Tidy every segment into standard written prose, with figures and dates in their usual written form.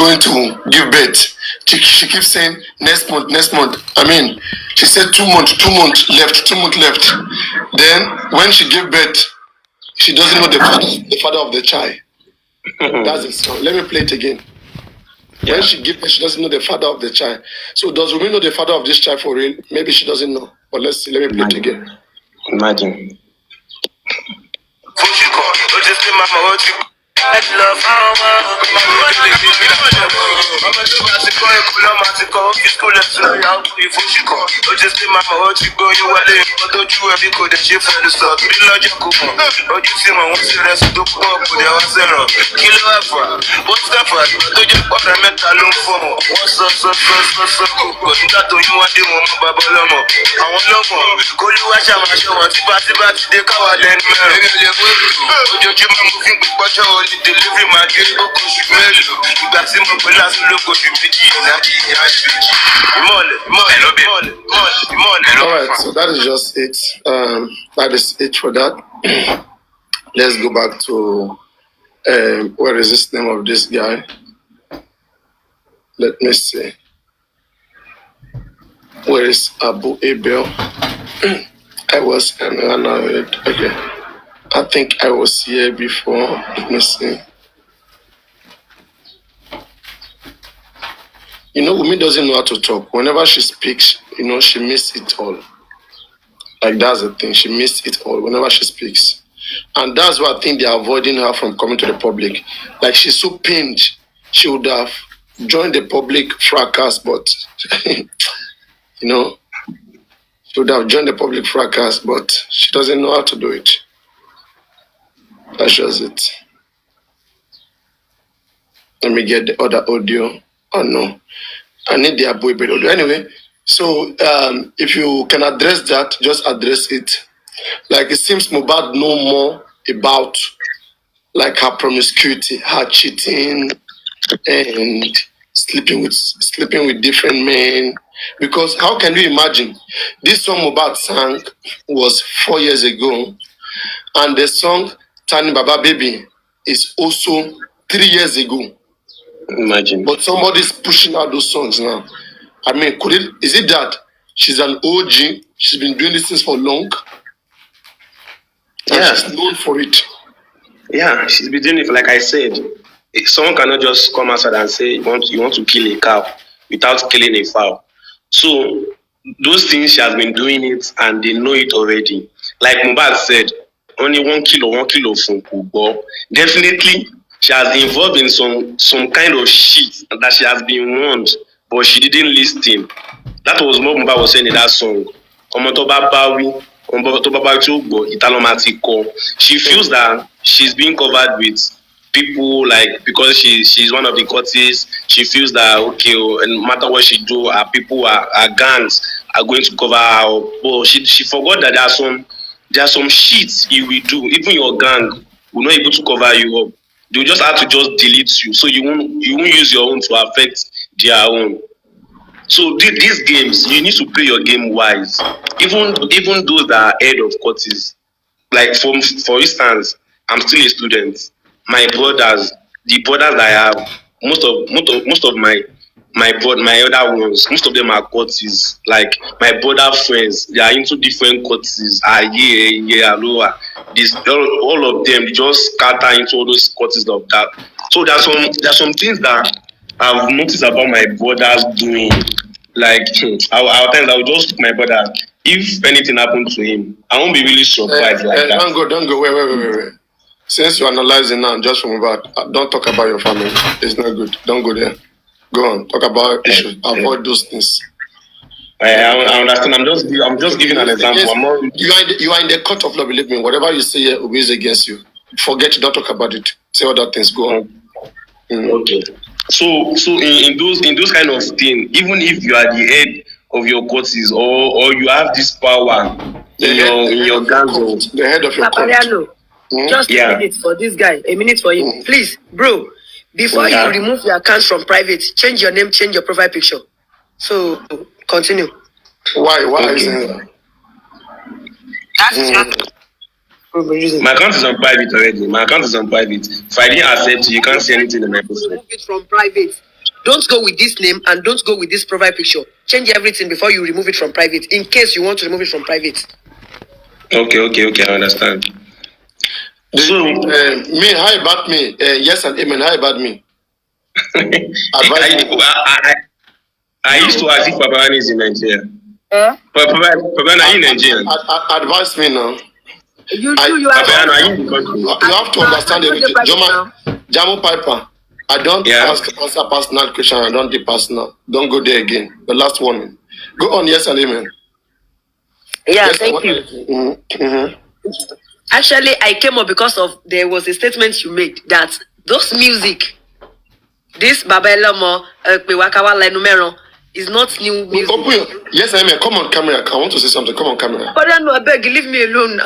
going to give birth. She keeps saying next month, next month. I mean, she said 2 months, 2 months left, 2 months left. Then when she gave birth, she doesn't know the father of the child. That's it. So let me play it again. When she gave birth, she doesn't know the father of the child. So does Wunmi know the father of this child for real? Maybe she doesn't know. But let's see. Let me play it again. Imagine. I love how delivery my dear Alright, so that is just it. That is it for that. Let's go back to where is this name of this guy? Let me see. Where is Abu Abel? I was annoyed. Okay. I think I was here before. Let me see. You know, Wunmi doesn't know how to talk. Whenever she speaks, you know, she misses it all. Like, that's the thing. She misses it all whenever she speaks. And that's why I think they're avoiding her from coming to the public. Like, she's so pained. She would have joined the public fracas, but, you know, she would have joined the public fracas, but she doesn't know how to do it. That's just it. Let me get the other audio. Oh no, I need the Abu Abel audio. Anyway, so if you can address that, just address it. Like, it seems Mohbad know more about like her promiscuity, her cheating, and sleeping with different men. Because how can you imagine? This song Mohbad sang was 4 years ago, and the song Tani Baba Baby is also 3 years ago. Imagine. But somebody's pushing out those songs now. I mean, is it that she's an OG? She's been doing this things for long. And she's known for it. Yeah, she's been doing it. Like I said, someone cannot just come outside and say you want to kill a cow without killing a fowl. So those things, she has been doing it, and they know it already. Like Mohbad said, only 1 kilo from Kubo. Definitely, she has involved in some kind of shit that she has been warned, but she didn't listen. That was what Mohbad was saying in that song. She feels that she's being covered with people, like, because she's one of the courtists. She feels that okay, and no matter what she do, her people, her gangs are going to cover her. But she forgot that there are some shit you will do. Even your gang will not able to cover you up. They will just have to just delete you, so you won't use your own to affect their own. So these games, you need to play your game wise. Even those that are head of courts, like for instance, I'm still a student. My brothers, the brothers that I have, most of my other ones, most of them are courts. Like my brother friends, they are into different courts. Lower. All of them just scatter into all those courts of that. So there's some things that I've noticed about my brothers doing. Like our times, I will just look my brother. If anything happened to him, I won't be really surprised like that. Don't go. Wait. Since you're analyzing now, just from about, don't talk about your family. It's not good. Don't go there. Go on. Talk about issues. Avoid those things. I understand. I'm just giving an example. You are in the court of law. Believe me. Whatever you say here will be used against you. Forget it. Don't talk about it. Say other things. Go on. Okay. So in those kind of things, even if you are the head of your courts or you have this power in your gangs, the head of your court. Just a minute for this guy, a minute for him. Please, bro, before you remove your accounts from private, change your name, change your profile picture. So, continue. Why is it? My account is on private already. If I didn't accept you, you can't see anything in my profile. Remove it from private. don't go with this name and don't go with this profile picture. Change everything before you remove it from private, in case you want to remove it from private. Okay, I understand. So, me, how about me? Yes and amen, how about me? I used to ask if Papa is in Nigeria. Papa are in Nigeria. Advise me now. You are in the country. You have to understand it. Jamo Piper, I don't answer personal question. I don't do personal. Don't go there again. The last one. Go on, yes and amen. Yeah, yes, thank you. Actually, I came up because of there was a statement you made that those music, this Baba Elamo, Pewakawa numero, is not new music. Yes, amen. Come on, camera. I want to say something. Come on, camera. But then, I beg, leave me alone.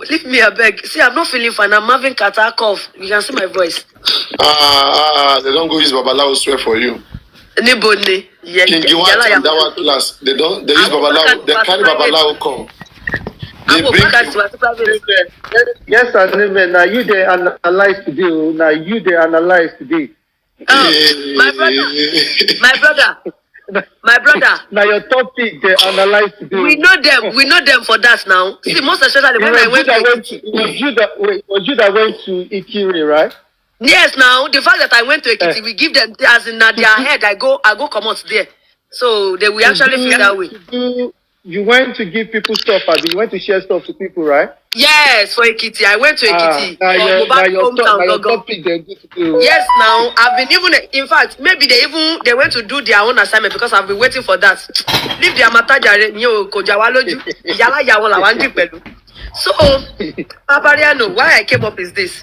Leave me, I beg. See, I'm not feeling fine. I'm having catarrh cough. You can see my voice. They don't go use Babalawo swear for you. Anybody? Yeah, King Giwat and Dawa class. They use Babalawo. They carry Babalawo come. Yes, and amen. Now you they analyze today. Now you they analyze today. My brother. Now your topic they analyze today. We know them for that now. See, most especially when I went to Ekiti. Was you that went to Ikiri, right? Yes, now the fact that I went to Ekiti, we give them as in their head. I go come out there, so they will actually feel that way. You went to give people stuff, and you went to share stuff to people, right? Yes, for Ekiti. I went to Ekiti. Yes, now I've been even. In fact, maybe they went to do their own assignment because I've been waiting for that. Leave their matter. So, Papariano, why I came up is this.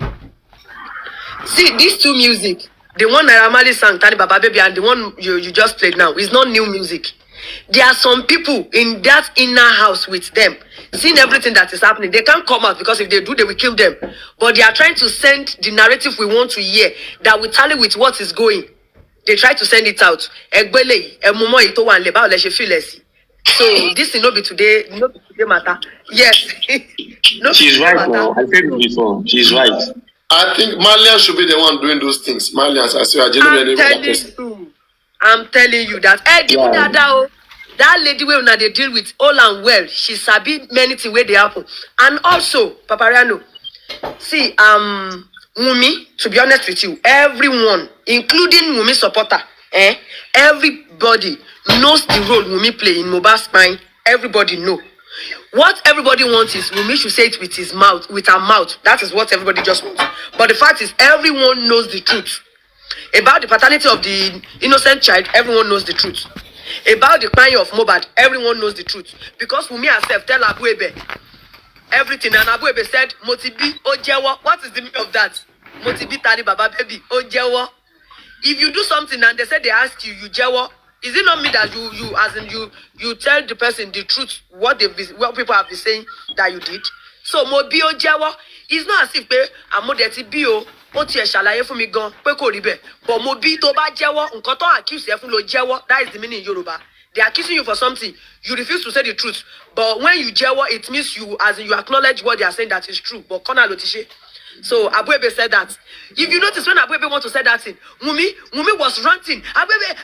See, these two music, the one I normally sang, Tani Baba Baby, and the one you just played now, is not new music. There are some people in that inner house with them, seeing everything that is happening. They can't come out because if they do, they will kill them. But they are trying to send the narrative we want to hear that will tally with what is going. They try to send it out. So this will not be today matter. Yes. She's right now. I said it before. She's right. I think Malian should be the one doing those things. Malians, I say, I'm telling you that. That lady wey una dey deal with all and well, she sabi many things where they happen. And also, Papariano, see, Wunmi, to be honest with you, everyone, including Wunmi supporter, everybody knows the role Wunmi play in Mohbad's spine. Everybody know. What everybody wants is Wunmi should say it with his mouth, with her mouth. That is what everybody just wants. But the fact is, everyone knows the truth. About the paternity of the innocent child, everyone knows the truth. About the crime of Mohbad, everyone knows the truth. Because Wunmi herself tell Abuebe everything, and Abuebe said, Motibi Ojewo. What is the meaning of that? Motibi Tani Baba Baby Ojewo. If you do something and they say they ask you, you jewo, is it not me that you tell the person the truth, what people have been saying that you did? So Mobi Ojewo, it's not as if Amodeti Bio. But mo bí tó bá jẹ́wọ́ nǹkan tó accuse ẹ fún ló jẹ́wọ́. That is the meaning in Yoruba. They are accusing you for something. You refuse to say the truth. But when you jẹ́wọ́, it means you acknowledge what they are saying that is true. But Kona Lotishe. So Abuebe said that. If you notice when Abuebe want to say that thing, Wunmi was ranting. Abuebe,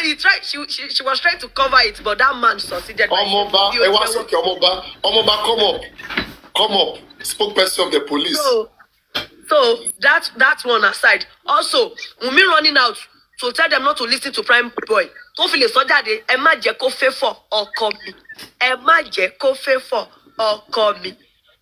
he tried. She was trying to cover it, but that man succeeded. Omoba, come up. Spokesperson of the police. So that one aside. Also, Wunmi running out to tell them not to listen to Prime Boy. Don't feel so that they Emma Jeko Fefo or call me. Emma Jeko Fefo or call me.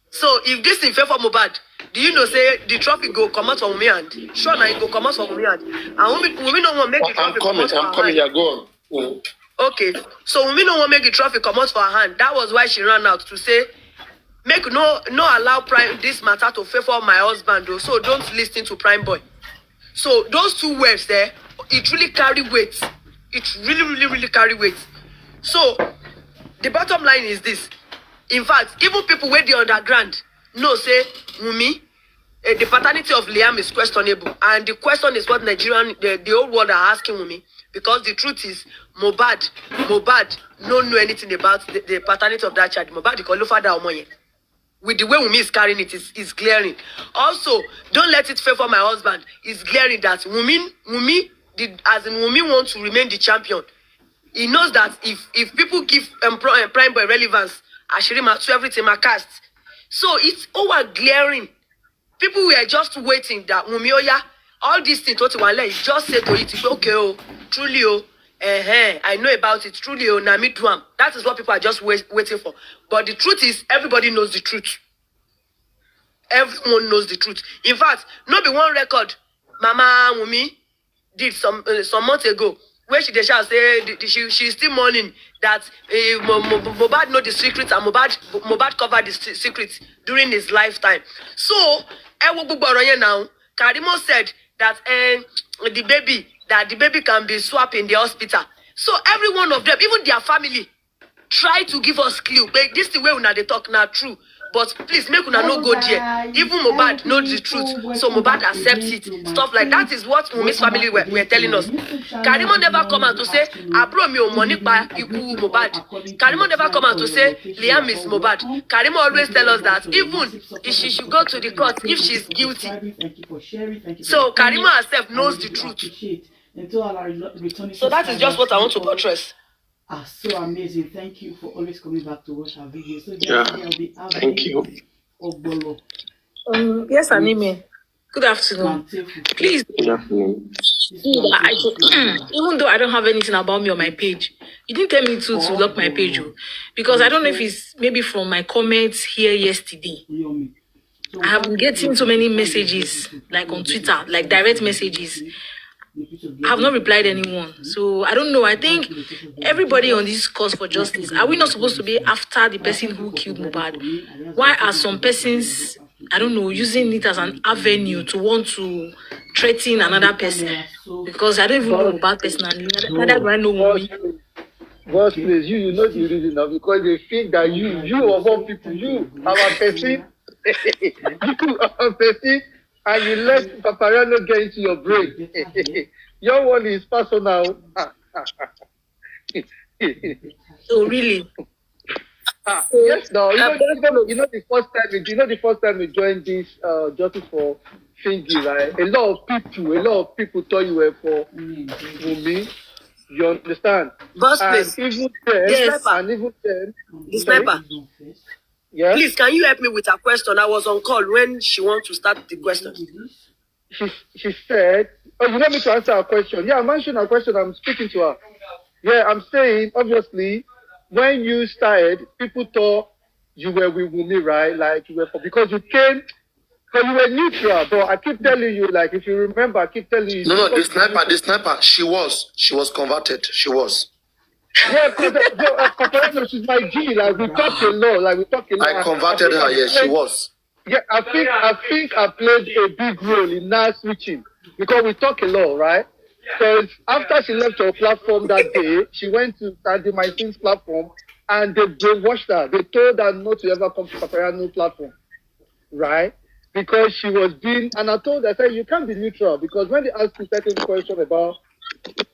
So if this is favor Mohbad, do you know say the traffic go come out from Wunmi hand? Sure, now it go come out from Wunmi hand. And Wunmi no want make the traffic come out from her hand. I'm coming, you're going. Okay, so Wunmi no want make the traffic come out for her hand. That was why she ran out to say, make no allow Prime this matter to favor my husband though. So don't listen to Prime Boy. So those two words there, it really carry weight. It really carry weight. So the bottom line is this. In fact, even people where the underground know say Wunmi, the paternity of Liam is questionable, and the question is what Nigerian the whole world are asking Wunmi, because the truth is Mohbad don't know anything about the paternity of that child. Mohbad the call father Omoye. With the way Wunmi is carrying it, is glaring. Also, don't let it favor my husband. It's glaring that Wunmi as in Wunmi wants to remain the champion. He knows that if people give Prime Boy relevance, Ashirima to everything my cast. So it's over glaring. People were just waiting that Wunmi Oya, all these things, just say to it, okay, oh, truly, oh, I know about it, truly, oh, Nami Duam. That is what people are just waiting for. But the truth is, everybody knows the truth. Everyone knows the truth. In fact, not be one record Mama Wunmi did some months ago, where she shall say she's still mourning that Mohbad know the secrets and Mohbad covered the secrets during his lifetime. So, now, Karimo said that the baby can be swapped in the hospital. So every one of them, even their family, try to give us clue. But this is the way they talk now true. But please make una no go there. Even Mohbad knows the truth, so Mohbad accepts it. Stuff like that is what Wunmi's family were telling us. Karimo never come out to say, "Abro mi o money pa iku Mohbad." Karimo never come out to say, "Liam is Mohbad." Karimo always tell us that even if she should go to the court if she's guilty. So Karimo herself knows the truth. So that is just what I want to buttress. So amazing. Thank you for always coming back to watch our videos. So Thank you. Yes, Anime. Good afternoon. Please, Good afternoon. even though I don't have anything about me on my page, you didn't tell me to lock my page, because I don't know if it's maybe from my comments here yesterday. I have been getting so many messages, like on Twitter, like direct messages. I have not replied anyone. So I don't know. I think everybody on this cause for justice, are we not supposed to be after the person who killed Mohbad? Why are some persons, I don't know, using it as an avenue to want to threaten another person? Because I don't even know Mohbad personally. Neither do I know Wunmi. Boss, please, you know the reason now, because they think that you of all people, you our person, you our person, and you let Paparano get into your brain. Your one is personal. So really? Yes, no. You know the first time we joined this Justice for Fingy, right? A lot of people thought you were for Wunmi. You understand? Boss, And please. even then, Yes. and even then, The sniper. yeah. Please, can you help me with a question? I was on call when she wants to start the question. She said, "Oh, you want me to answer her question?" Yeah, I'm answering her question. I'm speaking to her. Yeah, I'm saying, obviously, when you started, people thought you were with Wunmi, right? Like you were because you came, because you were neutral. But I keep telling you, like if you remember, I keep telling you. No, the sniper, she was converted. She was. Yeah, because she's my G. Like we talk a lot. I converted her, yes, she was. Yeah, I think I played a big role in now switching because we talk a lot, right? Because after she left your platform that day, she went to Sandy Mycin's platform and they brainwashed her. They told her not to ever come to Paparano's platform, right? Because she was being, and I told her, I said, you can't be neutral because when they ask you certain question about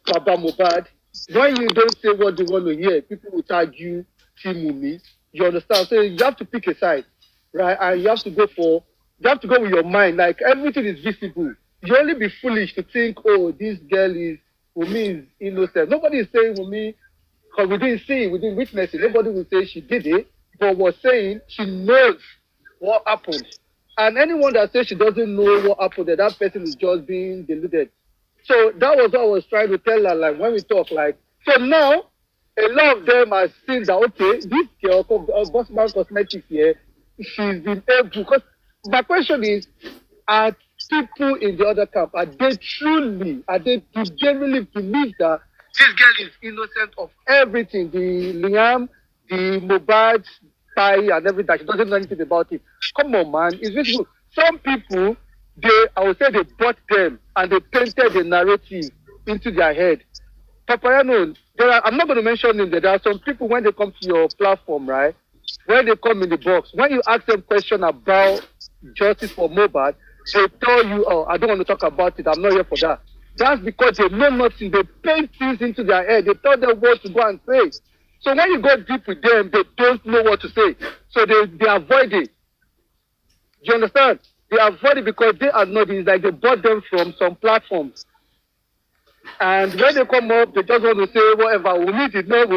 Baba Mohbad, when you don't say what they want to hear, people will tag you, Team Wunmi. You understand? So you have to pick a side, right? And you have to go with your mind. Like everything is visible. You only be foolish to think, oh, this girl Wunmi is innocent. Nobody is saying Wunmi, because we didn't see it, we didn't witness it. Nobody will say she did it, but was saying she knows what happened. And anyone that says she doesn't know what happened, that person is just being deluded. So that was what I was trying to tell her, like when we talk, like, so now a lot of them are saying that, okay, this girl, Bossman Cosmetics here, she's been able, because my question is, are people in the other camp, do they genuinely believe that this girl is innocent of everything, the Liam, the Mohbad, Tai, and everything, she doesn't know anything about it? Come on, man, it's visible. Some people, I would say they bought them and they painted the narrative into their head. Paparano, I'm not going to mention them, there are some people when they come to your platform, right? When they come in the box, when you ask them question about justice for Mohbad, they tell you, oh, I don't want to talk about it, I'm not here for that. That's because they know nothing, they paint things into their head, they tell them what to go and say. So when you go deep with them, they don't know what to say. So they avoid it. Do you understand? They avoid it because they are not, it's like they bought them from some platforms. And when they come up, they just want to say whatever. Wunmi did not.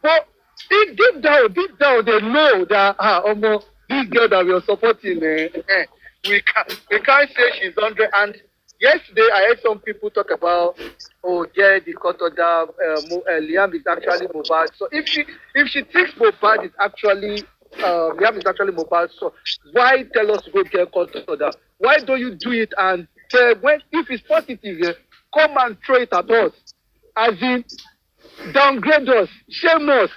But deep down, they know that this girl that we are supporting, we can't say she's 100. And yesterday, I heard some people talk about, the cut of Liam is actually Mohbad. So if she thinks Mohbad is actually Liam is actually Mohbad, so why tell us to go get cut of that? Why don't you do it and if it's positive, come and throw it at us, as in downgrade us, shame us.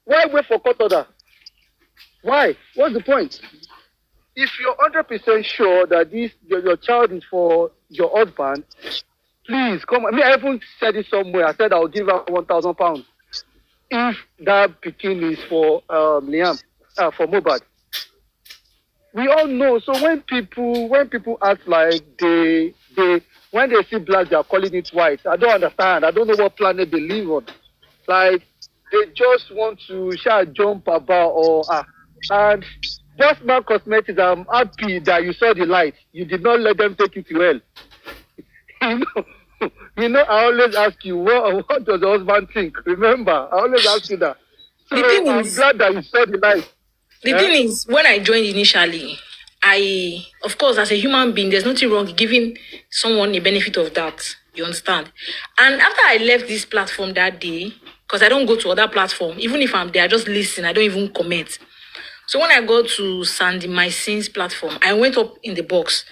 Why wait for cut order? Why? What's the point? If you're 100% sure that your child is for your husband, please come. I mean, I even said it somewhere. I said I'll give her £1,000 if that Pekin is for Liam, for Mohbad. We all know. So when people act like when they see black, they are calling it white. I don't understand. I don't know what planet they live on. Like they just want to jump about and just my cosmetics. I'm happy that you saw the light. You did not let them take you to hell. I always ask you, what does the husband think? Remember, I always ask you that. So I'm glad that you saw the light. The thing is, when I joined initially, of course, as a human being, there's nothing wrong giving someone a benefit of that. You understand? And after I left this platform that day, because I don't go to other platform, even if I'm there, I just listen. I don't even comment. So when I go to Sandy My Sins platform, I went up in the box.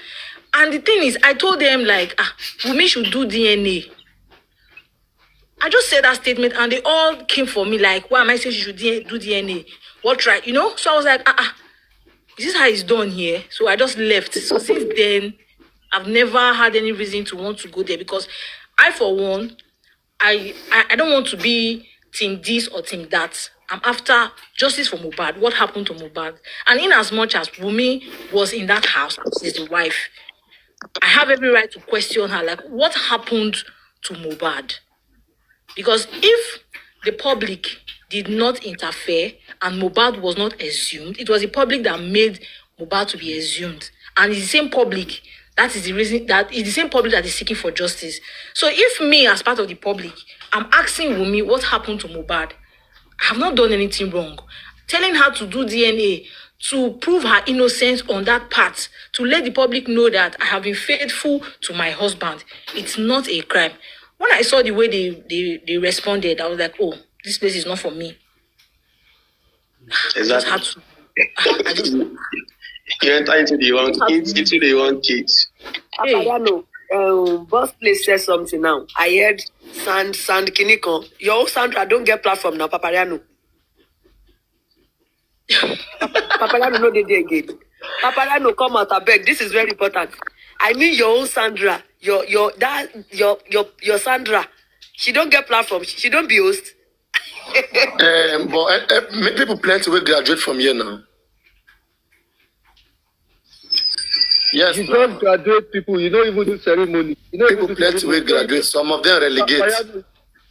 And the thing is, I told them, Wunmi should do DNA. I just said that statement, and they all came for me, why am I saying she should do DNA? What right? So I was like, is this how it's done here? So I just left. So since then, I've never had any reason to want to go there, because I, for one, I don't want to be team this or team that. I'm after justice for Mohbad. What happened to Mohbad? And in as much as Wunmi was in that house, she's the wife, I have every right to question her, what happened to Mohbad? Because if the public did not interfere and Mohbad was not assumed, it was the public that made Mohbad to be assumed. And it's the same public, that is the reason, that is the same public that is seeking for justice. So if me, as part of the public, I'm asking Wunmi what happened to Mohbad, I have not done anything wrong. Telling her to do DNA, to prove her innocence on that part, to let the public know that I have been faithful to my husband, it's not a crime. When I saw the way they responded, I was like, oh, this place is not for me. Exactly. You enter into the wrong kids. Hey, boss place says something now. I heard Sand Kiniko. Your Sandra don't get platform now, Papariano. Papariano no dey again. Papariano come out, I beg. This is very important. I mean your own Sandra, your Sandra. She don't get platform. She don't be host. But people plenty will graduate from here now. Yes. You don't graduate people. You don't even do ceremony. People plenty will graduate. Some of them relegate.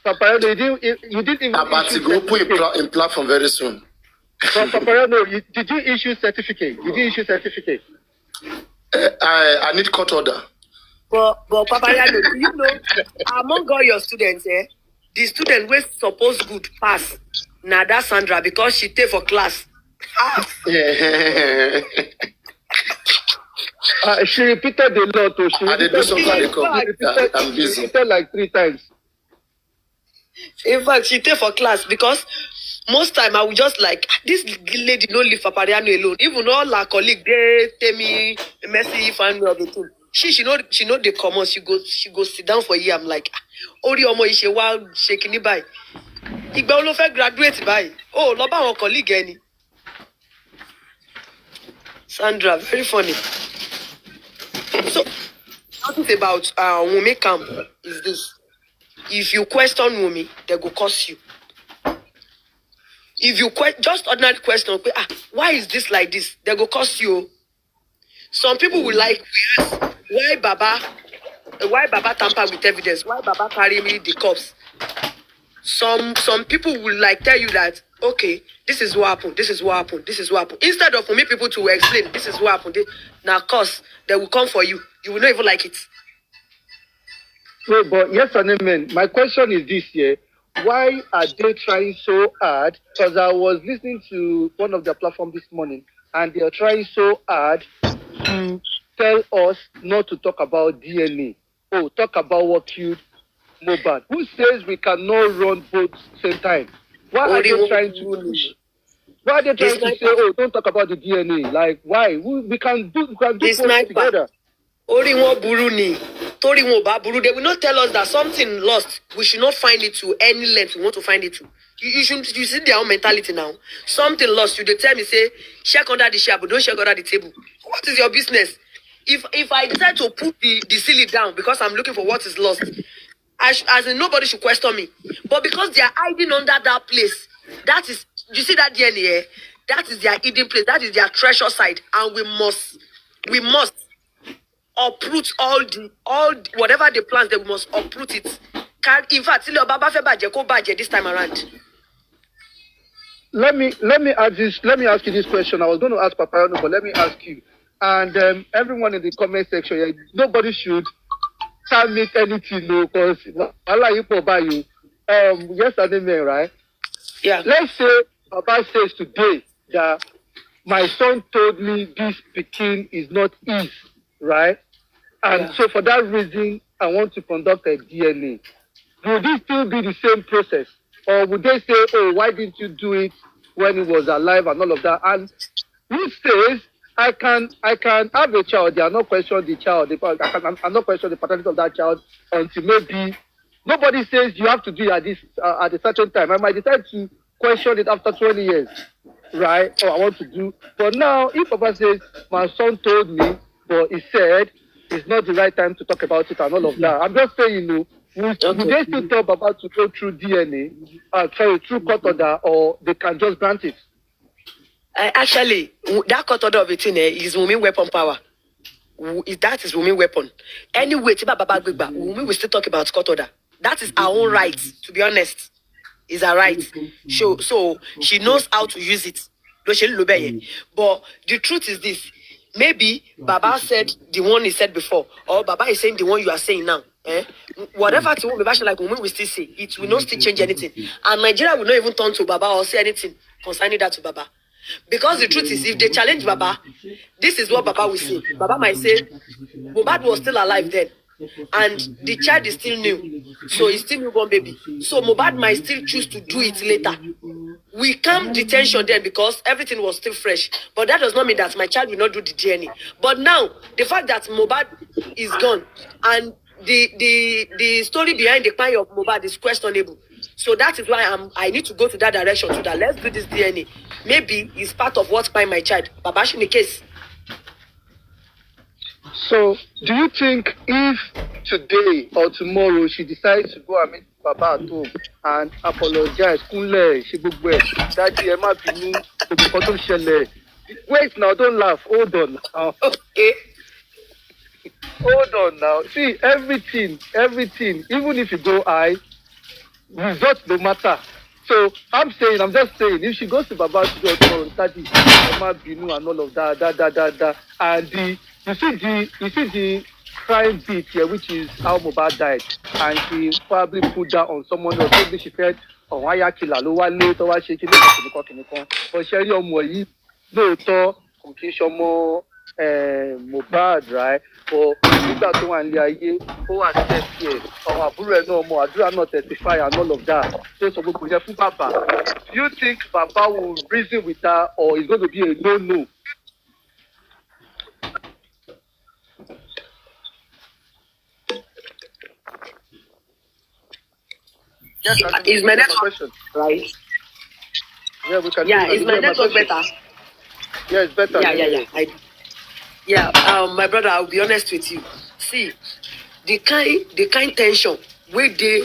Papariano, you didn't even. But to go put in platform very soon. But Papariano, did you issue certificate? You did issue certificate. I need court order. But Papariano, do you know among all your students, the student was supposed good pass. Now that's Sandra because she take for class. She repeated the law too. I'm busy. She repeated like 3 times. In fact, she take for class because most time I would just this lady don't leave Papariano alone. Even all her colleagues, they tell me messy family of the thing. She know they come on. She go sit down for a year. I'm like, Ori omo ishe wa shaking it by. Igba olo fe graduate by. Oh, lo ba won colleague any. Sandra, very funny. So, something about Wunmi camp is this. If you question Wunmi, they go curse you. If you just ordinary question, why is this like this? They go curse you. Some people will why Baba tamper with evidence? Why Baba carry me the cops? Some people will tell you that, okay, this is what happened, this is what happened, this is what happened. Instead of for me people to explain, this is what happened. Now, of course, they will come for you. You will not even like it. No, but yes and amen. My question is this year. Why are they trying so hard? Because I was listening to one of their platforms this morning, and they are trying so hard to tell us not to talk about DNA. Oh, talk about what killed Mohbad. Who says we cannot run both same time? Why are they trying to push? Why are they trying to say, oh, don't talk about the DNA? Like, why? We can do both together. Ori won buru ni. Tori won ba buru. They will not tell us that something lost. We should not find it to any length we want to find it to. You see their own mentality now. Something lost. You they tell me say check under the chair, but don't check under the table. What is your business? If I decide to put the ceiling down because I'm looking for what is lost, as in nobody should question me. But because they are hiding under that place, that is, you see that DNA, that is their hidden place. That is their treasure side, and we must uproot all whatever they plans. They must uproot it. In fact, this time around. Let me ask you this question. I was going to ask Papa, but let me ask you. And everyone in the comment section, nobody should submit anything, no, because Allah you buy you. Yes, I didn't, right? Yeah. Let's say Papa says today that my son told me this Peking is not his, right? And so for that reason, I want to conduct a DNA. Would it still be the same process? Or would they say, oh, why didn't you do it when he was alive and all of that? And who says I can have a child? They are not question the child. I'm not question the paternity of that child until maybe nobody says you have to do it at a certain time. I might decide to question it after 20 years, right? Or I want to do. But now, if Papa says my son told me, but he said it's not the right time to talk about it and all of that, I'm just saying, would they still tell Papa to go through DNA, through court order, or they can just grant it? Actually, that court order of it is Wunmi weapon power. That is Wunmi weapon. Anyway, Wunmi will still talk about court order. That is our own right, to be honest. Is her right. So she knows how to use it. But the truth is this. Maybe Baba said the one he said before, or Baba is saying the one you are saying now. Whatever to Wunmi, like Wunmi will still say, it will not still change anything. And Nigeria will not even turn to Baba or say anything concerning that to Baba. Because the truth is, if they challenge Baba, this is what Baba will say. Baba might say, Mohbad was still alive then. And the child is still new. So he's still newborn baby. So Mohbad might still choose to do it later. We calm the tension then because everything was still fresh. But that does not mean that my child will not do the DNA. But now, the fact that Mohbad is gone and the story behind the crime of Mohbad is questionable. So that is why I need to go to that direction so that let's do this DNA. Maybe it's part of what crime my child. Babash in the case. So, do you think if today or tomorrow she decides to go and meet Baba at home and apologize, wait now, don't laugh, hold on now. Okay. Hold on now. See, everything, even if you go high, results don't matter. So I'm just saying, if she goes to Baba tomorrow, study Mama Binu and all of that, and you see the crime beat here, which is how Mohbad died, and she probably put that on someone else. Maybe she said, "Oh, why you kill her? Why late? Why she kill her?" But she already on no talk, confusion more. Mohbad, right? But nígbà tó wà nílé ayé, ó wà tẹ̀sí ẹ̀, àwọn àbúrò ẹ̀ náà mọ̀, àdúrà náà testify and all of that. So sọ gbogbo yẹn fún Baba. Do you think Baba will reason with her or it's going to be a no-no? Yes, is my network question, right? Yeah, we can. Yeah, is my network better? Yeah, it's better. Yeah. My brother, I'll be honest with you. See, the kind tension wait they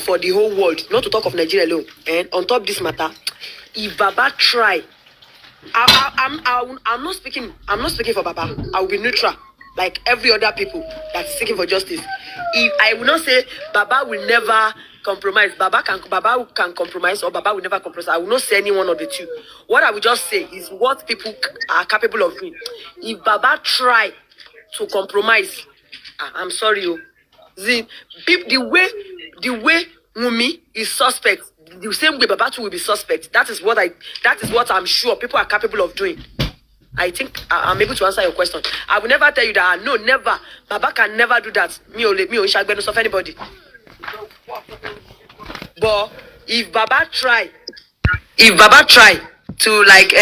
for the whole world, not to talk of Nigeria alone. And on top of this matter, if Baba try, I'm not speaking for Baba. I will be neutral, like every other people that is seeking for justice. If I will not say Baba will never compromise, Baba can compromise, or Baba will never compromise. I will not say any one of the two. What I will just say is what people are capable of doing. If Baba try to compromise, I'm sorry, The way Wunmi is suspect, the same way Baba too will be suspect. That is what I'm sure people are capable of doing. I think I'm able to answer your question. I will never tell you that. No, never. Baba can never do that. Me or Shagbenu of anybody. But if Baba try to like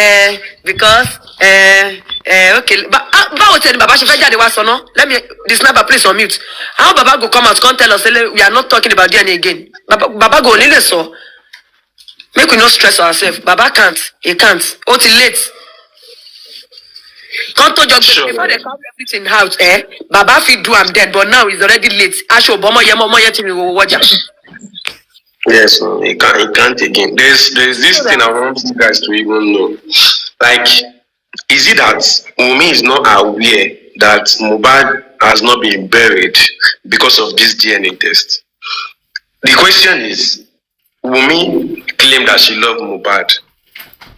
because okay, but how tell Baba she fed the was no? Let me the sniper please on mute. How Baba go come out can't tell us we are not talking about DNA again. Baba go only so. Make we not stress ourselves. Baba can't. He can't. Till late. Can't touch your Sure. before they come everything out, Baba fit do I'm dead, but now it's already late. Asho Bomo Yemo Yetimi will watch. Yes, he can't again. There's this thing I want you guys to even know. Like, is it that Wunmi is not aware that Mohbad has not been buried because of this DNA test? The question is, Wunmi claimed that she loved Mohbad,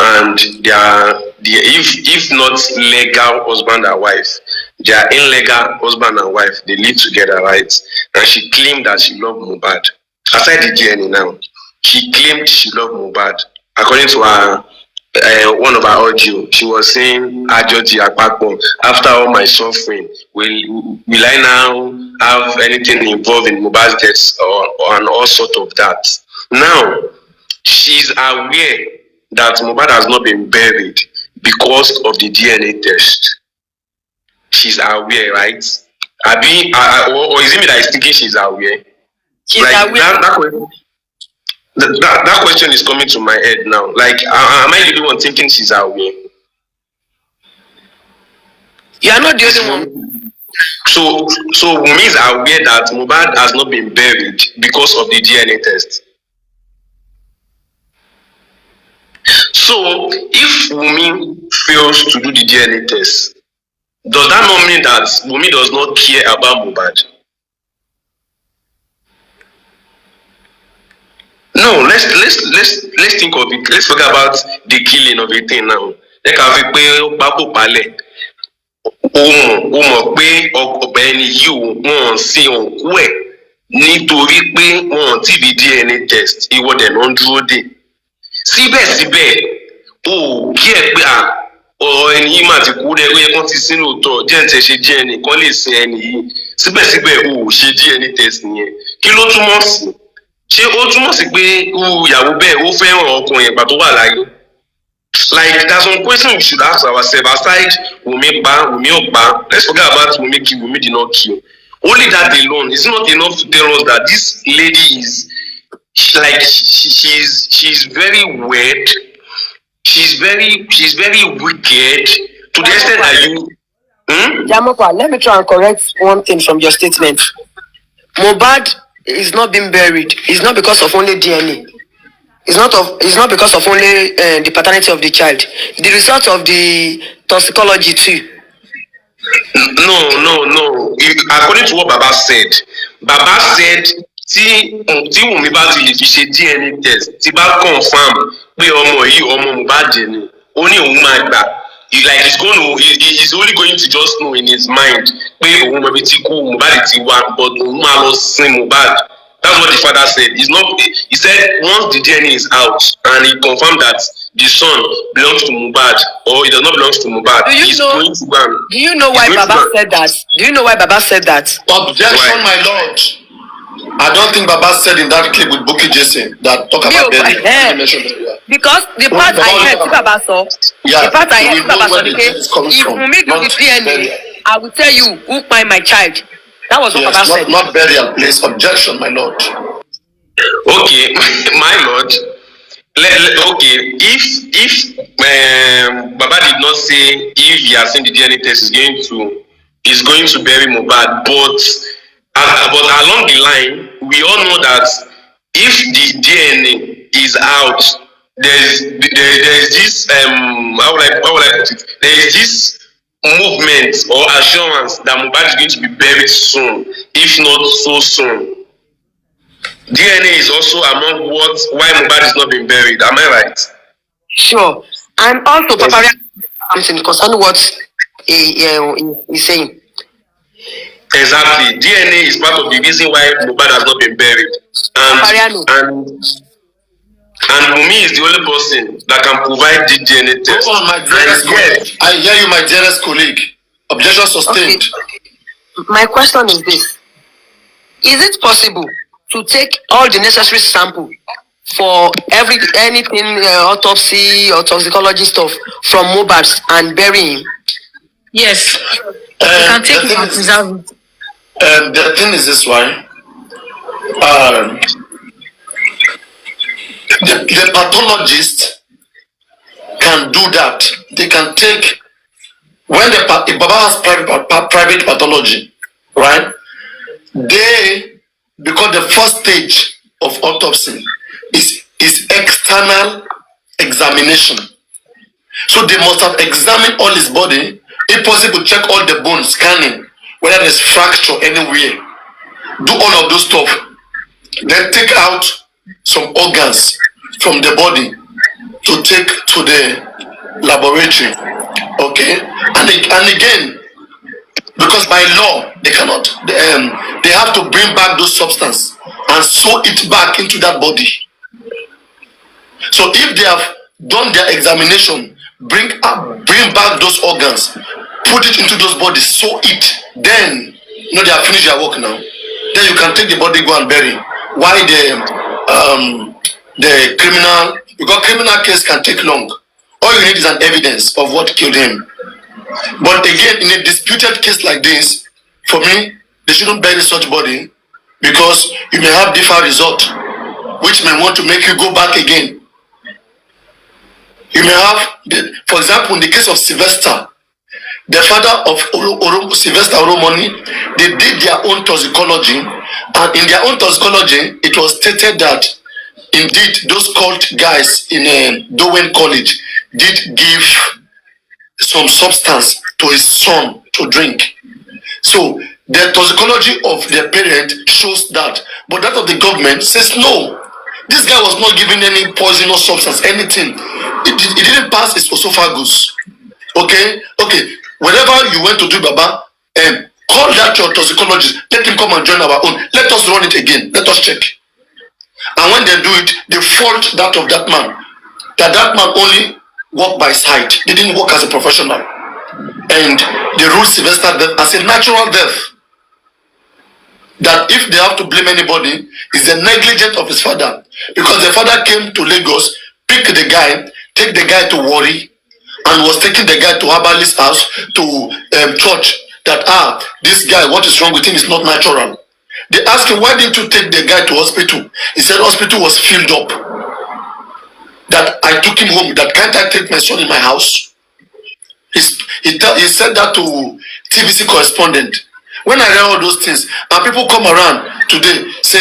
and they are if not legal husband and wife, they are illegal husband and wife. They live together, right? And she claimed that she loved Mohbad. Aside the DNA now, she claimed she loved Mohbad. According to her one of her audio, she was saying, "Ajoji Akpakpo, after all my suffering, will I now have anything involved in Mohbad's death or and all sort of that?" Now, she's aware that Mohbad has not been buried because of the DNA test. She's aware, right? Or is it me that is thinking she's aware? She's like aware. That question is coming to my head now. Like, am I the only one thinking she's aware? You are not the only one. So Wunmi is aware that Mohbad has not been buried because of the DNA test. So if Wunmi fails to do the DNA test, does that not mean that Wunmi does not care about Mohbad? No, let's think of it. Let's forget about the killing of a thing now. Like I feel Papo Pale. Pé ọ̀pẹ ẹni yìí wọ́n sí òkú ẹ̀ nítorí pé wọ́n ti fi DNA test ìwọ́dẹ̀ ló ń dúró dè. Síbẹ̀síbẹ̀ kí ẹ pé ọ̀rọ̀ ẹni yìí máa ti kú rẹ̀ ó yẹ kán ti sínú òótọ́ díẹ̀ tẹ̀ ṣe DNA kán lè sin ẹni yìí. Síbẹ̀síbẹ̀ ṣe DNA test nìyẹn. Kí ló túmọ̀ sí? Ṣé ó túmọ̀ sí pé ìyàwó bẹ́ẹ̀ ó fẹ́ràn ọkùnrin ìgbà tó wà láyé? Like, there's some questions we should ask ourselves. Aside Wunmi Opa, let's forget about Wunmi kill, Wunmi did not kill. Only that alone is not enough to tell us that this lady is like she's very weird. She's very wicked to the extent that you. Jamopa, let me try and correct one thing from your statement. Mohbad is not being buried. It's not because of only DNA. It's not because of only the paternity of the child. The result of the toxicology too. No. According to what Baba said, tí Wunmi bá ti lè fi ṣe DNA test, tí bá confirm pé ọmọ yìí ọmọ Mohbad ni, ó ní òun máa gbà. He's only going to just know in his mind pé òun mọ̀ bí tí kú Mohbad ti wá, but òun máa lọ sin Mohbad. That's what the father said. He said once the DNA is out and he confirmed that the son belongs to Mohbad or it does not belong to Mohbad, going to go. Do you know why Baba said that? Do you know why Baba said that? Objection, my lord. I don't think Baba said in that clip with Buki Jason that talk about because the part I heard Baba saw, the part I heard Baba saw, if Wunmi do the DNA, I will tell you who find my child. That was what Baba said. Not burial place. Objection, my lord. Okay, my lord. Okay, if Baba did not say if he has seen the DNA test is going to bury Mohbad, but along the line we all know that if the DNA is out, there's this how would I put it? There is this movement or assurance that Mohbad is going to be buried soon, if not so soon. DNA is also among why Mohbad is not being buried. Am I right? Sure. And also, Papa, concerning what he's saying. Exactly. DNA is part of the reason why Mohbad has not been buried. And Wunmi is the only person that can provide the DNA test. Go on, my dearest colleague. I hear you, my dearest colleague. Objection sustained. Okay. My question is this. Is it possible to take all the necessary sample for anything autopsy or toxicology stuff from Mohbad and bury him? Yes. You can take it and preserve it. The thing is this one. The pathologist can do that. They can take, when if Baba has private pathology, right? Because the first stage of autopsy is external examination. So they must have examined all his body, if possible check all the bones, scanning, whether there's fracture anywhere, do all of those stuff, then take out some organs from the body to take to the laboratory, okay? And again, because by law they cannot, they have to bring back those substances and sew it back into that body. So if they have done their examination, bring back those organs, put it into those bodies, sew it, then they have finished their work now. Then you can take the body, go and bury. Why the criminal, because criminal case can take long. All you need is an evidence of what killed him. But again, in a disputed case like this, for me, they shouldn't bury such body, because you may have different result, which may want to make you go back again. You may have, for example, in the case of Sylvester, the father of Sylvester Oromoni, they did their own toxicology, and in their own toxicology, it was stated that indeed those cult guys in Dowen College did give some substance to his son to drink. So the toxicology of the parent shows that, but that of the government says no. This guy was not given any poisonous substance, anything. It didn't pass his esophagus. Okay. Whenever you went to do Baba, call that your toxicologist. Let him come and join our own. Let us run it again. Let us check. And when they do it, they fault that of that man. That man only worked by sight. They didn't work as a professional. And they ruled Sylvester death as a natural death. That if they have to blame anybody, it's the negligence of his father. Because the father came to Lagos, pick the guy, take the guy to Warri, and was taking the guy to Herbalist's house, to church, that this guy, what is wrong with him is not natural. They asked him, why didn't you take the guy to hospital? He said hospital was filled up. That I took him home, that can't I take my son in my house? He said that to TVC correspondent. When I read all those things, and people come around today say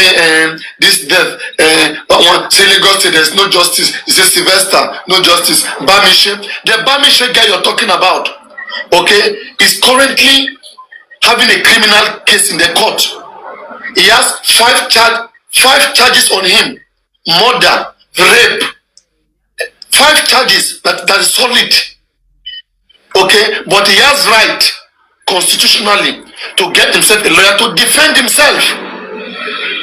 this death, say Lagos State, there's no justice. He says Sylvester, no justice. Bamishe, the Bamishe guy you're talking about, okay, is currently having a criminal case in the court. He has five charges on him: murder, rape. 5 charges that is solid. Okay, but he has right constitutionally to get himself a lawyer to defend himself.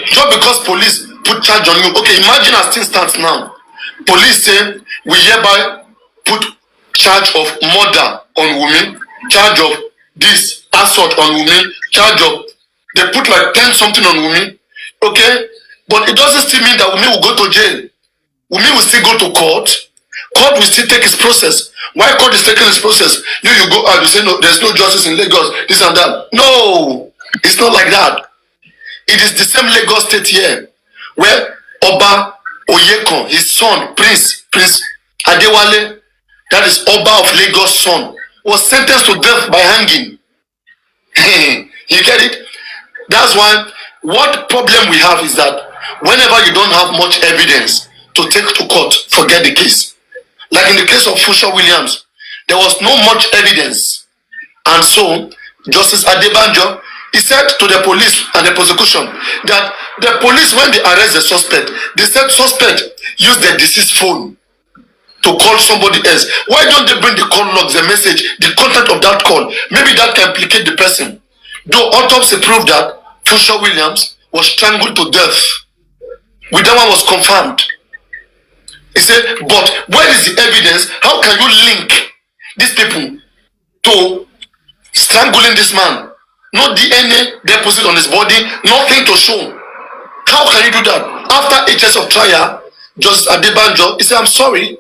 Just because police put charge on you. Okay, imagine as things stands now. Police say we hereby put charge of murder on Wunmi, charge of this assault on Wunmi, charge of, they put like 10 something on Wunmi. Okay, but it doesn't still mean that Wunmi will go to jail. Wunmi will still go to court. Court will still take its process. Why court is taking its process? You go out, you say no, there's no justice in Lagos, this and that. No, it's not like that. It is the same Lagos State here, where Oba Oyekon, his son, Prince Adewale, that is Oba of Lagos' son, was sentenced to death by hanging. You get it? That's why what problem we have is that whenever you don't have much evidence to take to court, forget the case. Like in the case of Fusha Williams, there was no much evidence. And so, Justice Adebanjo, he said to the police and the prosecution that the police, when they arrest the suspect, they said suspect use the deceased phone to call somebody else. Why don't they bring the call logs, the message, the content of that call? Maybe that can implicate the person. Though autopsy proved that Funshaw Williams was strangled to death. With that one was confirmed. He said, but where is the evidence? How can you link these people to strangling this man? No DNA deposit on his body, nothing to show. How can you do that? After 8 years of trial, Justice Adebanjo, he said, I'm sorry.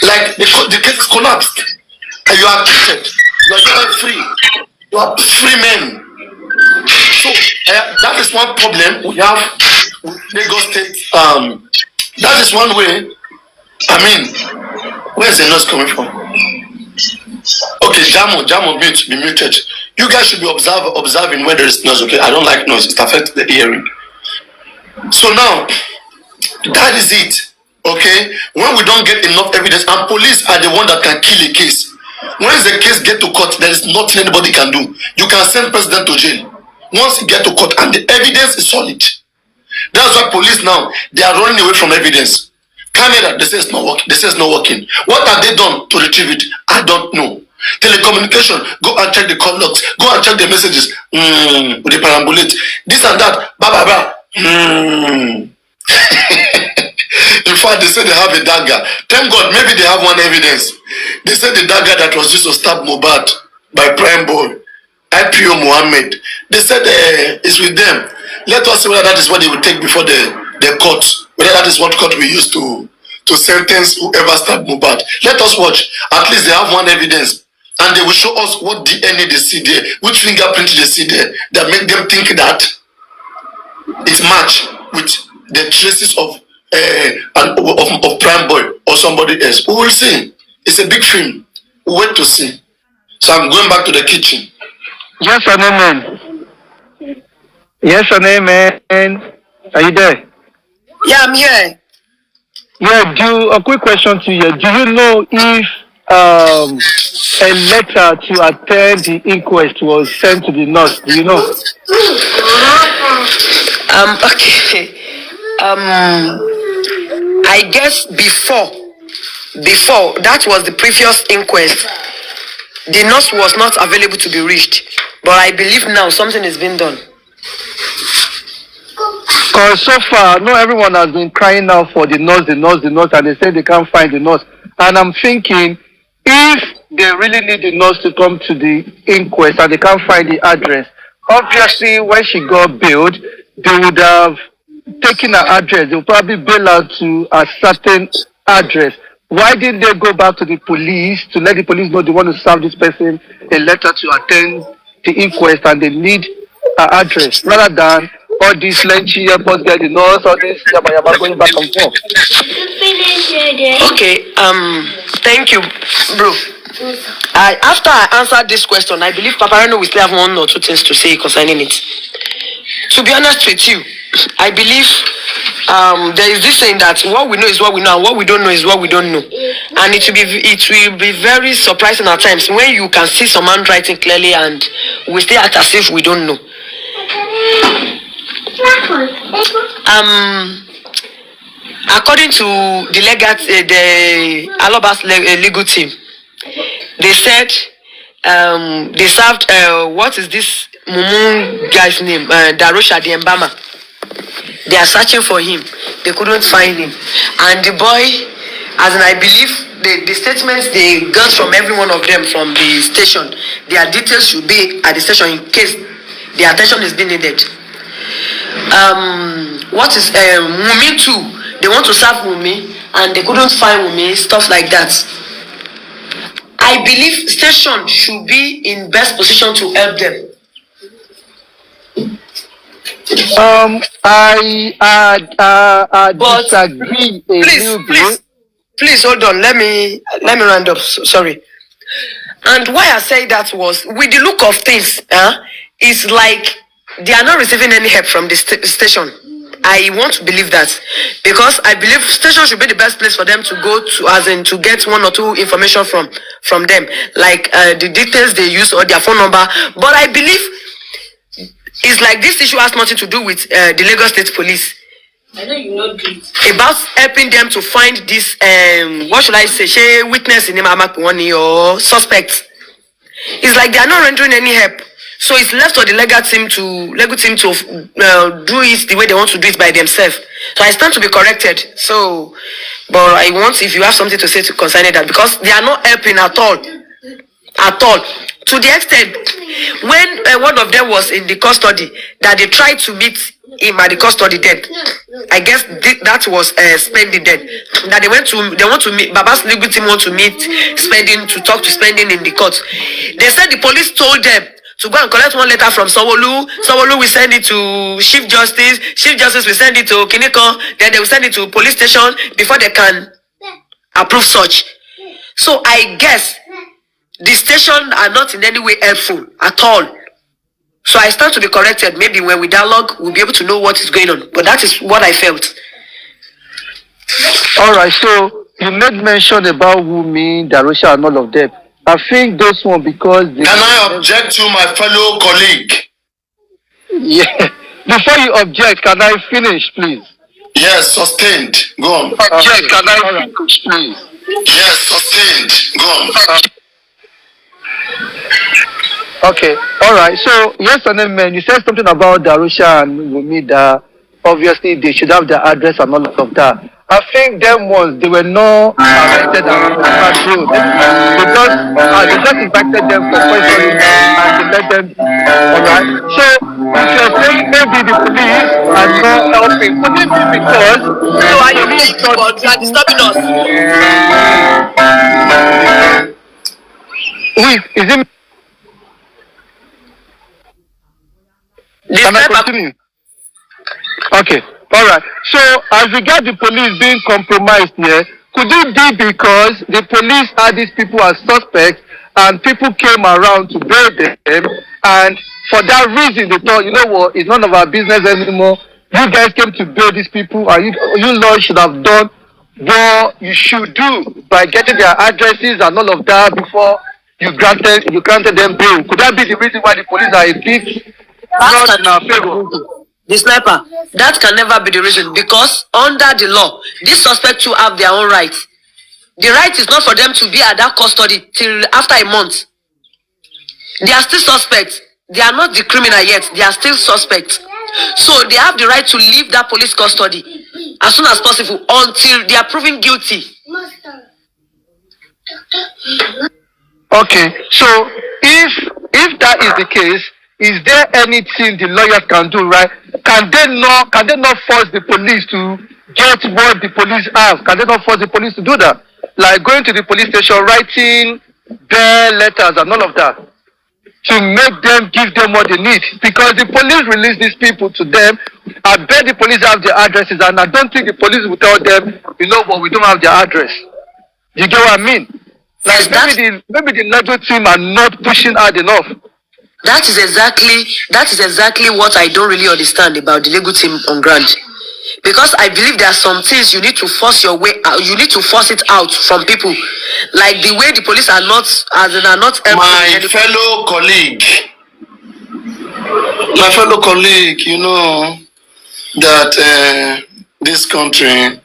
Like the case collapsed. And you are acquitted. You are given free. You are free men. So that is one problem we have with Lagos State. That is one way. I mean, where's the nurse coming from? Okay, Jamo, be muted. You guys should be observing where there is noise. Okay, I don't like noise. It affects the hearing. So now, that is it. Okay, when we don't get enough evidence, and police are the one that can kill a case. Once the case get to court, there is nothing anybody can do. You can send president to jail. Once it get to court and the evidence is solid, that's why police now they are running away from evidence. Camera, they say it's not working. They say it's not working. What have they done to retrieve it? I don't know. Telecommunication, go and check the call logs. Go and check the messages. With the perambulate, this and that. In fact, they say they have a dagger. Thank God, maybe they have one evidence. They said the dagger that was used to stab Mohbad by Prime Boy, IPO Mohammed. They said it's with them. Let us see whether that is what they will take before the court. Whether that is what court we use to sentence whoever stabbed Mohbad. Let us watch. At least they have one evidence. And they will show us what DNA they see there, which fingerprint they see there, that make them think that it match with the traces of Prime Boy or somebody else. We will see. It's a big film. We'll wait to see. So I'm going back to the kitchen. Yes and amen. Yes and amen. Are you there? Yeah, I'm here. Yeah, a quick question to you. Do you know if a letter to attend the inquest was sent to the nurse? Do you know? Okay. I guess before that was the previous inquest, the nurse was not available to be reached. But I believe now something is being done. Because so far, not everyone has been crying out for the nurse, and they say they can't find the nurse. And I'm thinking, if they really need the nurse to come to the inquest and they can't find the address, obviously when she got bailed, they would have taken her address. They would probably bail her to a certain address. Why didn't they go back to the police to let the police know they want to serve this person a letter to attend the inquest and they need her address, rather than all these lengthy airports getting nurse, all this yama going back and forth? Okay, thank you, bro. After I answered this question, I believe Papa Reno will still have one or two things to say concerning it. To be honest with you, I believe there is this saying that what we know is what we know and what we don't know is what we don't know. And it will be very surprising at times when you can see some handwriting clearly and we still act as if we don't know. According to the Alobas legal team, they said they served what is this Mumu guy's name? Darosha the Mbama. They are searching for him. They couldn't find him. And the boy, as in I believe the statements they got from every one of them from the station, their details should be at the station in case the attention is being needed. What is Wunmi too? They want to serve Wunmi and they couldn't find Wunmi, stuff like that. I believe station should be in best position to help them. I disagree a little bit. Please hold on. Let me round up. Sorry. And why I say that was with the look of things, it's like they are not receiving any help from the station. I want to believe that because I believe station should be the best place for them to go to, as in to get one or two information from them, like the details they use or their phone number. But I believe it's like this issue has nothing to do with the Lagos State Police. I know you know it. About helping them to find this what should I say, witness in Amakwani or suspect. It's like they are not rendering any help. So it's left for the legal team to do it the way they want to do it by themselves. So I stand to be corrected. So, but I want, if you have something to say to concerning that, because they are not helping at all. To the extent when one of them was in the custody, that they tried to meet him at the custody then. I guess that was spending then. That they want to meet, Baba's legal team want to meet spending, to talk to spending in the court. They said the police told them to go and collect one letter from Sanwo-Olu. Sanwo-Olu will send it to Chief Justice. Chief Justice will send it to Kiniko. Then they will send it to police station before they can approve such. So I guess the station are not in any way helpful at all. So I stand to be corrected. Maybe when we dialogue, we'll be able to know what is going on. But that is what I felt. All right, so you made mention about Wunmi, Darusha, and all of them. I think those one because they... Can I object to my fellow colleague? Yeah. Before you object, can I finish, please? Yes, sustained. Go on. Object, can I finish, please? Yes, sustained. Go on. Okay, all right. So, yes, and man, you said something about Darusha and Wunmi that obviously they should have the address and all of that. I think them ones, they were not arrested and controlled because they just invited them for questioning and to let them, all right. So, if you're saying maybe the police are not helping, could it be because... So are you disturbing us? Wait, is it... Can I continue? Okay, all right. So, as regard the police being compromised here, could it be because the police had these people as suspects and people came around to bail them, and for that reason they thought, you know what, it's none of our business anymore. You guys came to bail these people, and you Lord should have done what you should do by getting their addresses and all of that before you granted them bail. Could that be the reason why the police are a bit not in our favor? The sniper, that can never be the reason, because under the law, these suspects too have their own rights. The right is not for them to be at that custody till after a month. They are still suspects. They are not the criminal yet. They are still suspects. So they have the right to leave that police custody as soon as possible until they are proven guilty. Okay, so if that is the case, is there anything the lawyers can do, right? Can they not force the police to get what the police have? Can they not force the police to do that? Like going to the police station, writing their letters and all of that, to make them give them what they need. Because the police release these people to them. I bet the police have their addresses, and I don't think the police will tell them, you know what, we don't have their address. You get what I mean? Like maybe the legal team are not pushing hard enough. That is exactly what I don't really understand about the legal team on ground. Because I believe there are some things you need to force your way out, you need to force it out from people. Like the way the police are not my fellow colleague, you know that this country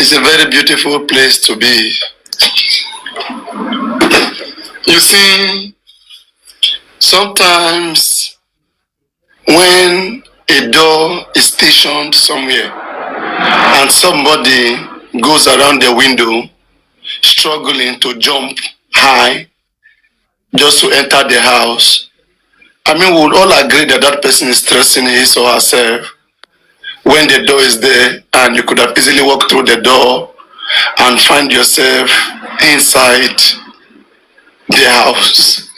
is a very beautiful place to be. You see, sometimes when a door is stationed somewhere and somebody goes around the window struggling to jump high just to enter the house, I mean, we would all agree that that person is stressing his or herself when the door is there, and you could have easily walked through the door and find yourself inside the house.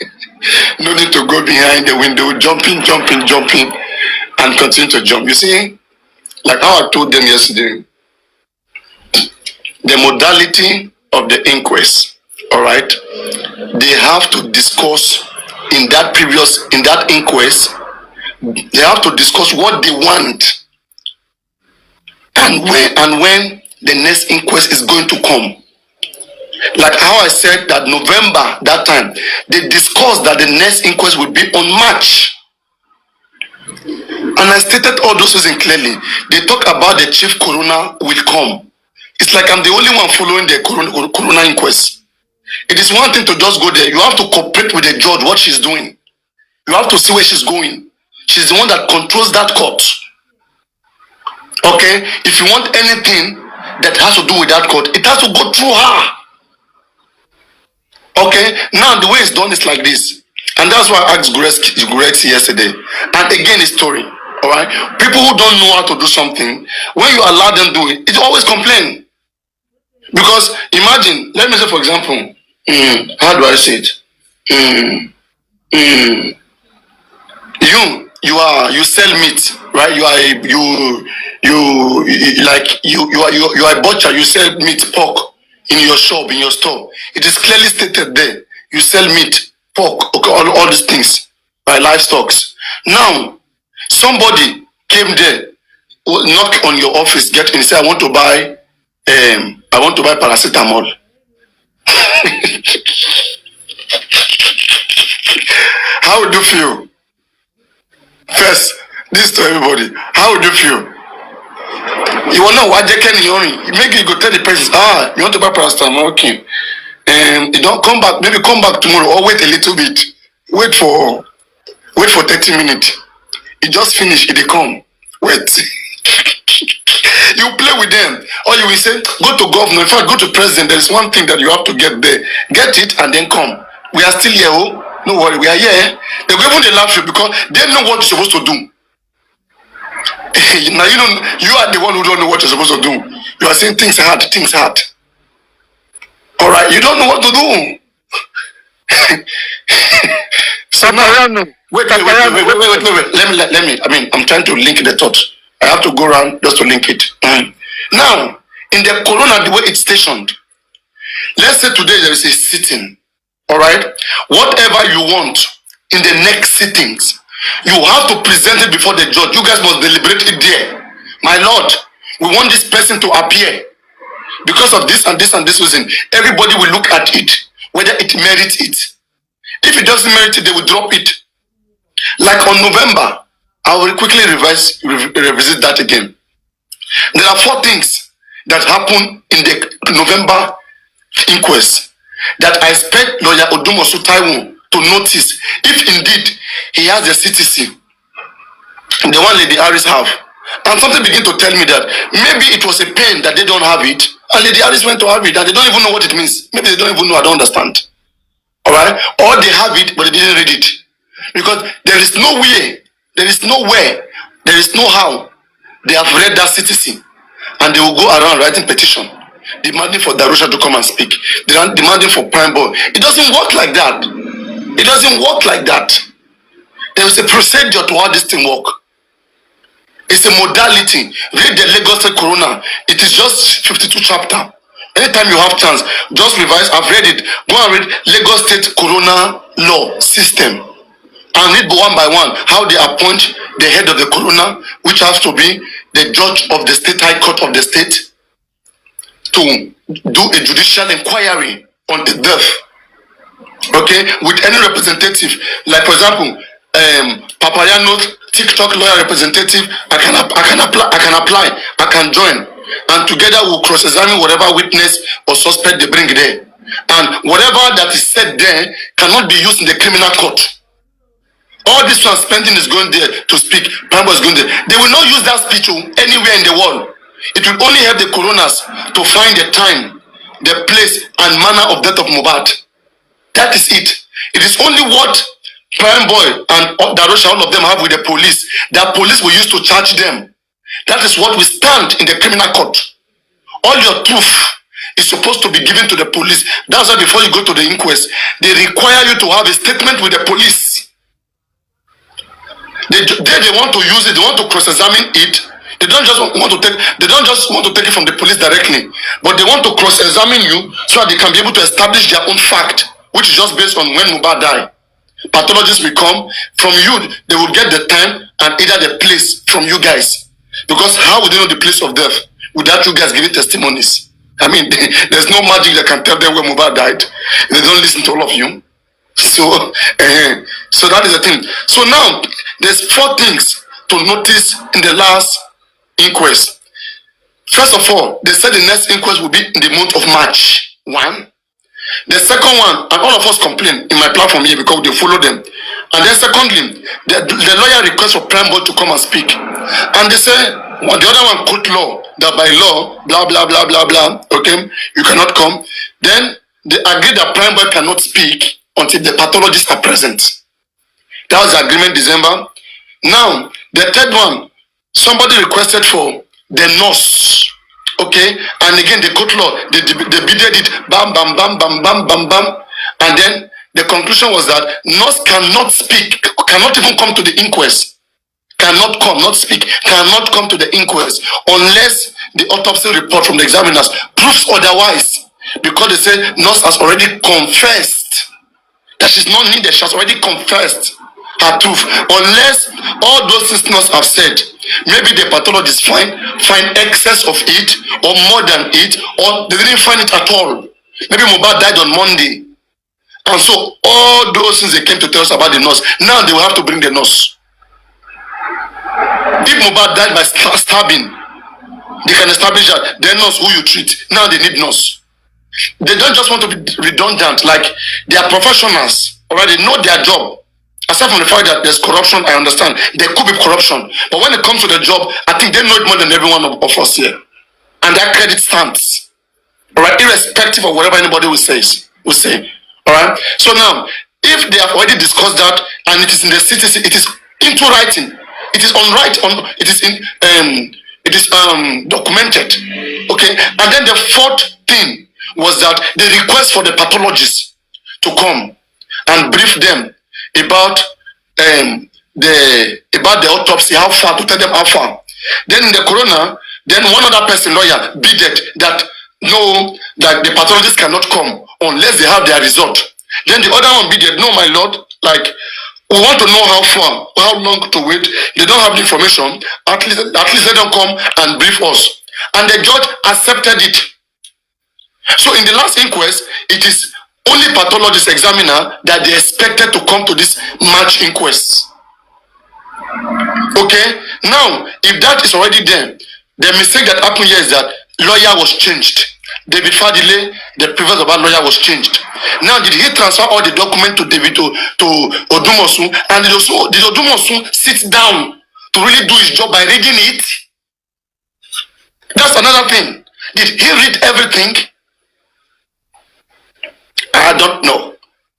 No need to go behind the window, jumping, and continue to jump. You see, like how I told them yesterday, the modality of the inquest, all right, they have to discuss in that inquest, they have to discuss what they want and when the next inquest is going to come. Like how I said that November, that time, they discussed that the next inquest would be on March. And I stated all those things clearly. They talk about the chief coroner will come. It's like I'm the only one following the coroner inquest. It is one thing to just go there. You have to cooperate with the judge, what she's doing. You have to see where she's going. She's the one that controls that court. Okay? If you want anything that has to do with that court, it has to go through her. Okay? Now the way it's done is like this. And that's why I asked Grex yesterday. And again, a story. Alright? People who don't know how to do something, when you allow them do it, they always complain. Because imagine, let me say for example, how do I say it? You sell meat, right? You are a butcher. You sell meat, pork in your shop, in your store. It is clearly stated there. You sell meat, pork, okay, all these things, by livestock. Now, somebody came there, knock on your office, get in, say, I want to buy paracetamol. How would you feel? First, this to everybody. How would you feel? You will know what they can maybe you go tell the person, you want to buy paracetamol, okay. And you don't come back, maybe come back tomorrow or wait a little bit. Wait for 30 minutes. It just finished, it come. Wait. You play with them. Or you will say, go to governor, in fact, go to president. There is one thing that you have to get there. Get it and then come. We are still here, oh. No worry, we are here. They go even the laugh you because they know what you're supposed to do. Now you are the one who don't know what you're supposed to do. You are saying things hard. Alright, you don't know what to do. So now, wait. Let me. I'm trying to link the thought. I have to go around just to link it. Now, in the corona, the way it's stationed, let's say today there is a sitting. Alright? Whatever you want in the next sittings, you have to present it before the judge. You guys must deliberate it there. My lord, we want this person to appear. Because of this and this and this reason, everybody will look at it, whether it merits it. If it doesn't merit it, they will drop it. Like on November, I will quickly revisit that again. There are 4 things that happen in the November inquest that I expect lawyer Odumosu Taiwo to notice if indeed he has the CTC, the one Lady Harris have. And something begin to tell me that maybe it was a pain that they don't have it, and Lady Harris went to have it, and they don't even know what it means. Maybe they don't even know, I don't understand. Alright? Or they have it, but they didn't read it. Because there is no way, there is nowhere, there is no how they have read that CTC, and they will go around writing petition, demanding for Darusha to come and speak, demanding for Prime Boy. It doesn't work like that. It doesn't work like that. There is a procedure to how this thing work. It's a modality. Read the Lagos State Corona. It is just 52 chapter. Anytime you have chance, just revise. I've read it. Go and read Lagos State Corona law system. And read one by one how they appoint the head of the Corona, which has to be the judge of the state high court of the state, to do a judicial inquiry on the death. Okay, with any representative, like for example, Papayano's TikTok lawyer representative, I can apply, I can join, and together we'll cross-examine whatever witness or suspect they bring there, and whatever that is said there cannot be used in the criminal court. All this transplanting is going there to speak. Bible is going there. They will not use that speech anywhere in the world. It will only help the coronas to find the time, the place, and manner of death of Mohbad. That is it. It is only what Prime Boy and Darusha, all of them have with the police, that police will use to charge them. That is what we stand in the criminal court. All your truth is supposed to be given to the police. That's why before you go to the inquest, they require you to have a statement with the police. They want to use it, they want to cross-examine it. They don't just want to take it from the police directly, but they want to cross-examine you so that they can be able to establish their own fact, which is just based on when Mohbad died. Pathologists will come from you, they will get the time and either the place from you guys. Because how would they know the place of death without you guys giving testimonies? I mean, there's no magic that can tell them where Mohbad died. They don't listen to all of you. So that is the thing. So now, there's 4 things to notice in the last inquest. First of all, they said the next inquest will be in the month of March. 1. The second one, and all of us complain in my platform here because they follow them. And then secondly, the lawyer requests for Prime Boy to come and speak. And they say, well, the other one quote law, that by law, blah, blah, blah, blah, blah, okay, you cannot come. Then they agree that Prime Boy cannot speak until the pathologists are present. That was the agreement December. Now, the third one, somebody requested for the nurse, okay, and again the court law, they bidded it, bam, bam, bam, bam, bam, bam, bam, and then the conclusion was that nurse cannot speak, cannot even come to the inquest, cannot come, not speak, cannot come to the inquest unless the autopsy report from the examiners proves otherwise, because they say nurse has already confessed that she's not needed, she has already confessed her truth. Unless all those things nurse have said, maybe the pathologist find excess of it or more than it, or they didn't find it at all. Maybe Mohbad died on Monday, and so all those things they came to tell us about the nurse, now they will have to bring the nurse. If Mohbad died by stabbing, they can establish that the nurse who you treat, now they need nurse. They don't just want to be redundant, like they are professionals already, know their job. Aside from the fact that there's corruption, I understand there could be corruption, but when it comes to the job, I think they know it more than every one of us here, and that credit stands, all right, irrespective of whatever anybody will say. All right. So now, if they have already discussed that and it is in the CTC, it is into writing, it is documented. Okay. And then the fourth thing was that the request for the pathologists to come and brief them about the autopsy, how far, to tell them how far. Then in the corona, then one other person, lawyer, bidded that no, that the pathologists cannot come unless they have their result. Then the other one bidded, no, my lord, like we want to know how far, how long to wait. They don't have the information. At least let them come and brief us. And the judge accepted it. So in the last inquest, it is only pathologist examiner that they expected to come to this March inquest. Okay, now if that is already there, the mistake that happened here is that lawyer was changed. David Fadile, the previous about lawyer, was changed. Now did he transfer all the document to David to Odumosun, and did Odumosun sit down to really do his job by reading it? That's another thing. Did he read everything? I don't know.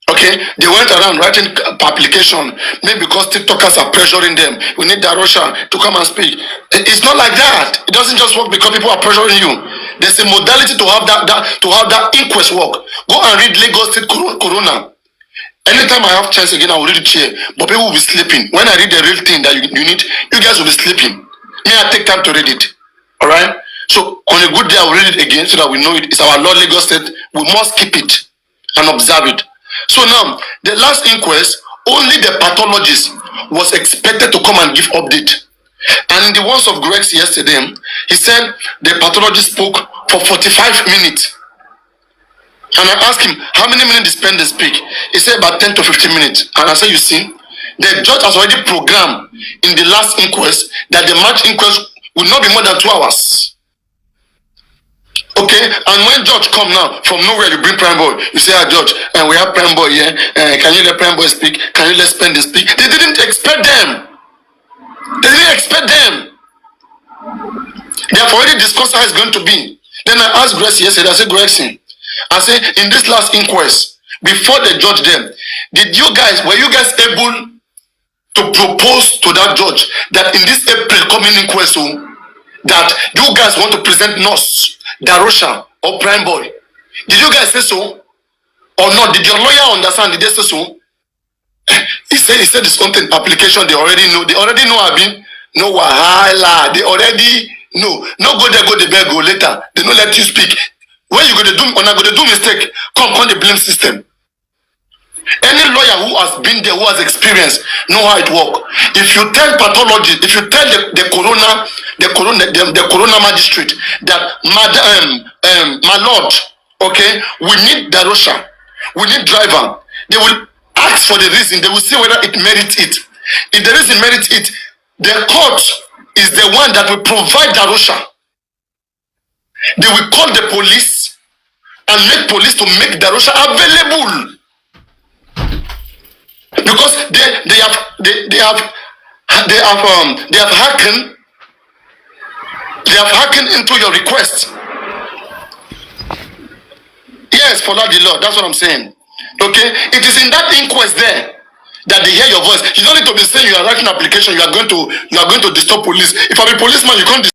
Okay, they went around writing application, maybe because TikTokers are pressuring them. We need Darosha to come and speak. It's not like that. It doesn't just work because people are pressuring you. There's a modality to have that inquest work. Go and read Lagos State Corona. Anytime I have chance again, I will read it here. But people will be sleeping. When I read the real thing that you need, you guys will be sleeping. Me, I take time to read it. All right. So on a good day, I will read it again so that we know it. It's our law, Lagos State. We must keep it and observe it. So now, the last inquest, only the pathologist was expected to come and give update. And in the words of Grex yesterday, he said the pathologist spoke for 45 minutes. And I asked him, how many minutes did they speak? He said about 10 to 15 minutes. And I said, you see, the judge has already programmed in the last inquest that the March inquest will not be more than 2 hours. Okay, and when judge come now, from nowhere you bring Prime Boy, you say, judge, we have Prime Boy here, can you let Prime Boy speak? Can you let Spend speak? They didn't expect them. They didn't expect them. They have already discussed how it's going to be. Then I asked Grace yesterday, I said, Grace, I said, in this last inquest, before the judge them, were you guys able to propose to that judge that in this April coming inquest, that you guys want to present nurse, Darosha or Prime Boy? Did you guys say so or not? Did your lawyer understand? Did they say so? He said this content application they already know. They already know. No wahala. They already know. No go there, go the bed, go later. They don't let you speak. When you go to do, when I go to do mistake, come the blame system. Any lawyer who has been there, who has experience, know how it works. If you tell pathology, if you tell the corona magistrate that my lord, okay, we need Darosha, we need driver, they will ask for the reason. They will see whether it merits it. If the reason merits it, the court is the one that will provide Darosha. They will call the police and make police to make Darosha available. because they have hackened into your request. Yes, follow the law. That's what I'm saying. Okay, it is in that inquest there that they hear your voice. You don't need to be saying you are writing an application. You are going to disturb police. If I'm a policeman, you can't.